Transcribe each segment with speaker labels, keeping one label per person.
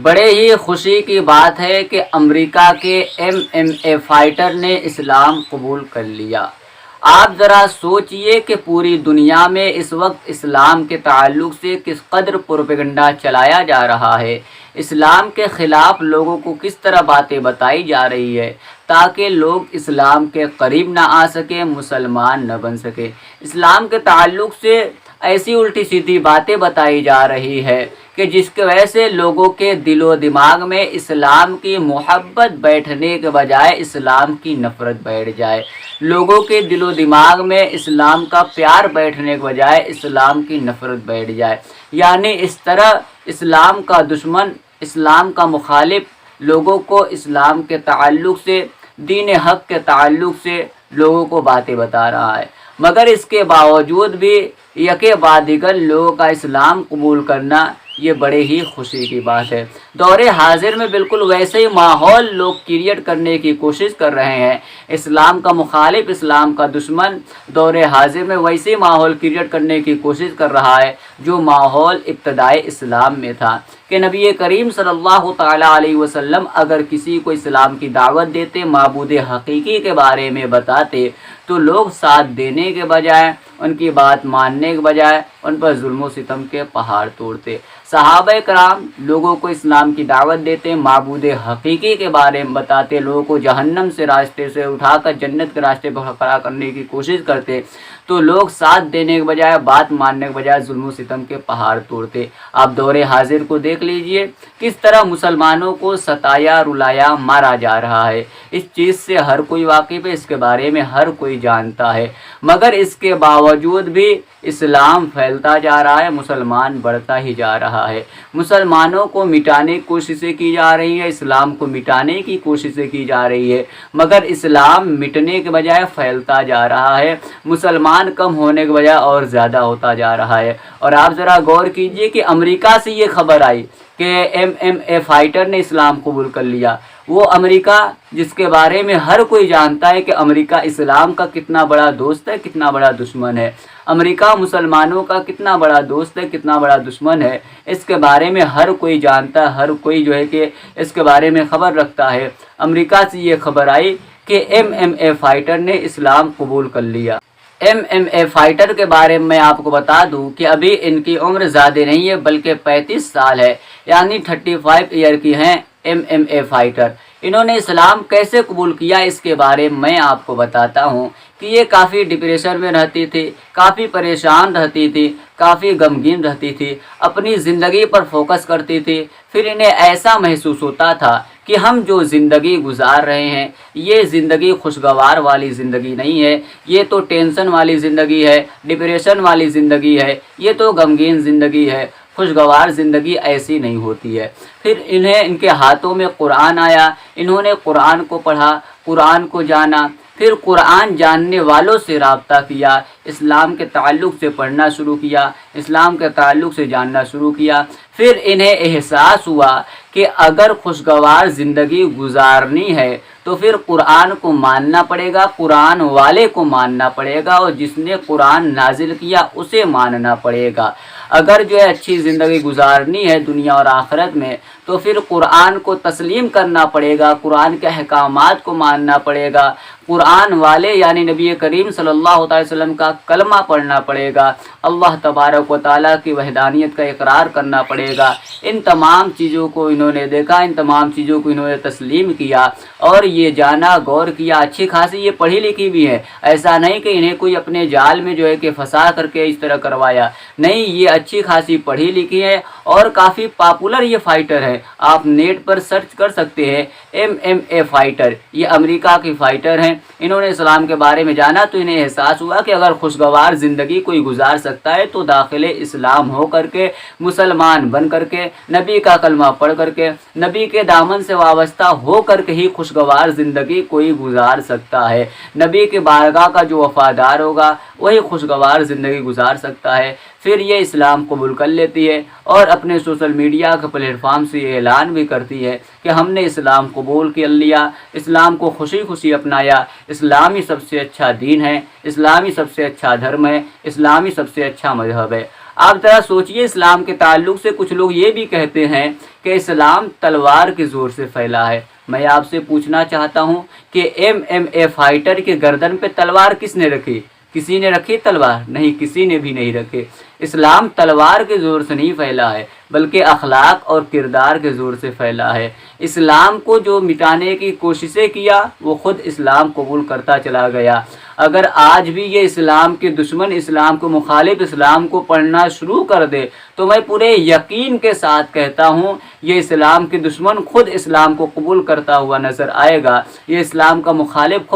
Speaker 1: بڑے ہی خوشی کی بات ہے کہ امریکہ کے MMA فائٹر نے اسلام قبول کر لیا۔ آپ ذرا سوچئے کہ پوری دنیا میں اس وقت اسلام کے تعلق سے کس قدر پروپیگنڈا چلایا جا رہا ہے، اسلام کے خلاف لوگوں کو کس طرح باتیں بتائی جا رہی ہے تاکہ لوگ اسلام کے قریب نہ آ سکیں، مسلمان نہ بن سکے۔ اسلام کے تعلق سے ایسی الٹی سیدھی باتیں بتائی جا رہی ہے کہ جس کی وجہ سے لوگوں کے دل و دماغ میں اسلام کی محبت بیٹھنے کے بجائے اسلام کی نفرت بیٹھ جائے، لوگوں کے دل و دماغ میں اسلام کا پیار بیٹھنے کے بجائے اسلام کی نفرت بیٹھ جائے، یعنی اس طرح اسلام کا دشمن، اسلام کا مخالف لوگوں کو اسلام کے تعلق سے، دین حق کے تعلق سے لوگوں کو باتیں بتا رہا ہے، مگر اس کے باوجود بھی یکے بعد دیگر لوگوں کا اسلام قبول کرنا یہ بڑے ہی خوشی کی بات ہے۔ دور حاضر میں بالکل ویسے ہی ماحول لوگ کریٹ کرنے کی کوشش کر رہے ہیں، اسلام کا مخالف، اسلام کا دشمن دور حاضر میں ویسے ہی ماحول کریٹ کرنے کی کوشش کر رہا ہے جو ماحول ابتدائے اسلام میں تھا کہ نبی کریم صلی اللہ تعالیٰ علیہ وسلم اگر کسی کو اسلام کی دعوت دیتے، معبود حقیقی کے بارے میں بتاتے، تو لوگ ساتھ دینے کے بجائے، ان کی بات ماننے کے بجائے ان پر ظلم و ستم کے پہاڑ توڑتے۔ صحابہ کرام لوگوں کو اسلام کی دعوت دیتے، معبود حقیقی کے بارے میں بتاتے، لوگوں کو جہنم سے راستے سے اٹھا کر جنت کے راستے پر کھڑا کرنے کی کوشش کرتے، تو لوگ ساتھ دینے کے بجائے، بات ماننے کے بجائے ظلم و ستم کے پہاڑ توڑتے۔ آپ دور حاضر کو دیکھ لیجئے کس طرح مسلمانوں کو ستایا، رلایا، مارا جا رہا ہے۔ اس چیز سے ہر کوئی واقف ہے، اس کے بارے میں ہر کوئی جانتا ہے، مگر اس کے باوجود بھی اسلام پھیلتا جا رہا ہے، مسلمان بڑھتا ہی جا رہا ہے، مسلمانوں کو مٹانے کی کوششیں کی جا رہی ہیں، اسلام کو مٹانے کی کوششیں کی جا رہی ہے، مگر اسلام مٹنے کے بجائے پھیلتا جا رہا ہے، مسلمان کم ہونے کے بجائے اور زیادہ ہوتا جا رہا ہے۔ اور آپ ذرا غور کیجئے کہ امریکہ سے یہ خبر آئی کہ MMA فائٹر نے اسلام قبول کر لیا، وہ امریکہ جس کے بارے میں ہر کوئی جانتا ہے کہ امریکہ اسلام کا کتنا بڑا دوست ہے، کتنا بڑا دشمن ہے، امریکہ مسلمانوں کا کتنا بڑا دوست ہے، کتنا بڑا دشمن ہے، اس کے بارے میں ہر کوئی جانتا ہے، ہر کوئی جو ہے کہ اس کے بارے میں خبر رکھتا ہے۔ امریکہ سے یہ خبر آئی کہ MMA فائٹر نے اسلام قبول کر لیا۔ MMA فائٹر کے بارے میں آپ کو بتا دوں کہ ابھی ان کی عمر زیادہ نہیں ہے بلکہ 35 سال ہے، یعنی 35 ایئر کی ہیں MMA فائٹر۔ انہوں نے اسلام کیسے قبول کیا اس کے بارے میں آپ کو بتاتا ہوں کہ یہ کافی ڈپریشن میں رہتی تھی، کافی پریشان رہتی تھی، کافی غمگین رہتی تھی، اپنی زندگی پر فوکس کرتی تھی، پھر انہیں ایسا محسوس ہوتا تھا کہ ہم جو زندگی گزار رہے ہیں یہ زندگی خوشگوار والی زندگی نہیں ہے، یہ تو ٹینشن والی زندگی ہے، ڈپریشن والی زندگی ہے، یہ تو غمگین زندگی ہے، خوشگوار زندگی ایسی نہیں ہوتی ہے۔ پھر ان کے ہاتھوں میں قرآن آیا، انہوں نے قرآن کو پڑھا، قرآن کو جانا، پھر قرآن جاننے والوں سے رابطہ کیا، اسلام کے تعلق سے پڑھنا شروع کیا، اسلام کے تعلق سے جاننا شروع کیا، پھر انہیں احساس ہوا کہ اگر خوشگوار زندگی گزارنی ہے تو پھر قرآن کو ماننا پڑے گا، قرآن والے کو ماننا پڑے گا، اور جس نے قرآن نازل کیا اسے ماننا پڑے گا۔ اگر جو ہے اچھی زندگی گزارنی ہے دنیا اور آخرت میں تو پھر قرآن کو تسلیم کرنا پڑے گا، قرآن کے احکامات کو ماننا پڑے گا، قرآن والے یعنی نبی کریم صلی اللہ علیہ وسلم کا کلمہ پڑھنا پڑے گا، اللہ تبارک و تعالیٰ کی وحدانیت کا اقرار کرنا پڑے گا۔ ان تمام چیزوں کو انہوں نے دیکھا، ان تمام چیزوں کو انہوں نے تسلیم کیا اور یہ جانا، غور کیا، اچھی خاصی یہ پڑھی لکھی بھی ہے، ایسا نہیں کہ انہیں کوئی اپنے جال میں جو ہے کہ پھنسا کر کے اس طرح کروایا، نہیں، یہ اچھی خاصی پڑھی لکھی ہے اور کافی پاپولر یہ فائٹر ہے۔ آپ نیٹ پر سرچ کر سکتے ہیں MMA فائٹر، یہ امریکہ کی فائٹر ہیں۔ انہوں نے اسلام کے بارے میں جانا تو انہیں احساس ہوا کہ اگر خوشگوار زندگی کوئی گزار سکتا ہے تو داخل اسلام ہو کر کے، مسلمان بن کر کے، نبی کا کلمہ پڑھ کر کے، نبی کے دامن سے وابستہ ہو کر کے ہی خوشگوار زندگی کوئی گزار سکتا ہے۔ نبی کے بارگاہ کا جو وفادار ہوگا وہی خوشگوار زندگی گزار سکتا ہے۔ پھر یہ اسلام قبول کر لیتی ہے اور اپنے سوشل میڈیا کے پلیٹ فارم سے یہ اعلان بھی کرتی ہے کہ ہم نے اسلام قبول کر لیا، اسلام کو خوشی خوشی اپنایا، اسلامی سب سے اچھا دین ہے، اسلامی سب سے اچھا دھرم ہے، اسلامی سب سے اچھا مذہب ہے۔ آپ ذرا سوچئے اسلام کے تعلق سے کچھ لوگ یہ بھی کہتے ہیں کہ اسلام تلوار کے زور سے پھیلا ہے۔ میں آپ سے پوچھنا چاہتا ہوں کہ MMA فائٹر کے گردن پہ تلوار کس نے رکھی؟ کسی نے رکھی تلوار؟ نہیں، کسی نے بھی نہیں رکھے۔ اسلام تلوار کے زور سے نہیں پھیلا ہے بلکہ اخلاق اور کردار کے زور سے پھیلا ہے۔ اسلام کو جو مٹانے کی کوششیں کیا وہ خود اسلام قبول کرتا چلا گیا۔ اگر آج بھی یہ اسلام کے دشمن اسلام کو مخالف اسلام کو پڑھنا شروع کر دے تو میں پورے یقین کے ساتھ کہتا ہوں یہ اسلام کے دشمن خود اسلام کو قبول کرتا ہوا نظر آئے گا۔ یہ اسلام کا مخالف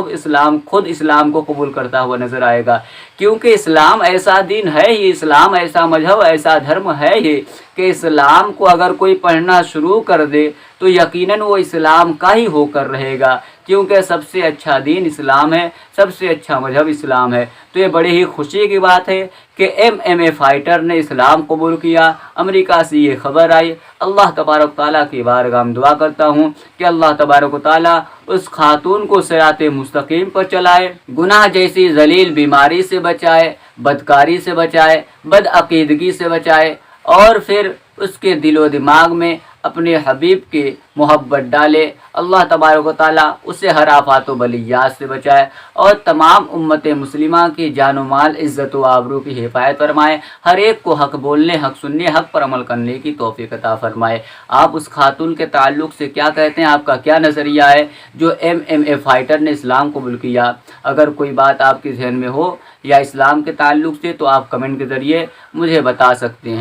Speaker 1: خود اسلام کو قبول کرتا ہوا نظر آئے گا، کیونکہ اسلام ایسا دین ہے، یہ اسلام ایسا مذہب ایسا دھرم ہے یہ کہ اسلام کو اگر کوئی پڑھنا شروع کر دے تو یقیناً وہ اسلام کا ہی ہو کر رہے گا، کیونکہ سب سے اچھا دین اسلام ہے، سب سے اچھا مذہب اسلام ہے۔ تو یہ بڑی ہی خوشی کی بات ہے کہ MMA فائٹر نے اسلام قبول کیا۔ امریکہ سے یہ خبر آئی۔ اللہ تبارک تعالیٰ کی بارگاہ میں دعا کرتا ہوں کہ اللہ تبارک تعالیٰ اس خاتون کو صراط مستقیم پر چلائے، گناہ جیسی ذلیل بیماری سے بچائے، بدکاری سے بچائے، بدعقیدگی سے بچائے، اور پھر اس کے دل و دماغ میں اپنے حبیب کی محبت ڈالے۔ اللہ تبارک و تعالیٰ اسے ہر آفات و بلیات سے بچائے اور تمام امت مسلمہ کی جان و مال، عزت و آبرو کی حفاظت فرمائے۔ ہر ایک کو حق بولنے، حق سننے، حق پر عمل کرنے کی توفیق عطا فرمائے۔ آپ اس خاتون کے تعلق سے کیا کہتے ہیں؟ آپ کا کیا نظریہ ہے جو MMA فائٹر نے اسلام قبول کیا؟ اگر کوئی بات آپ کے ذہن میں ہو یا اسلام کے تعلق سے تو آپ کمنٹ کے ذریعے مجھے بتا سکتے ہیں۔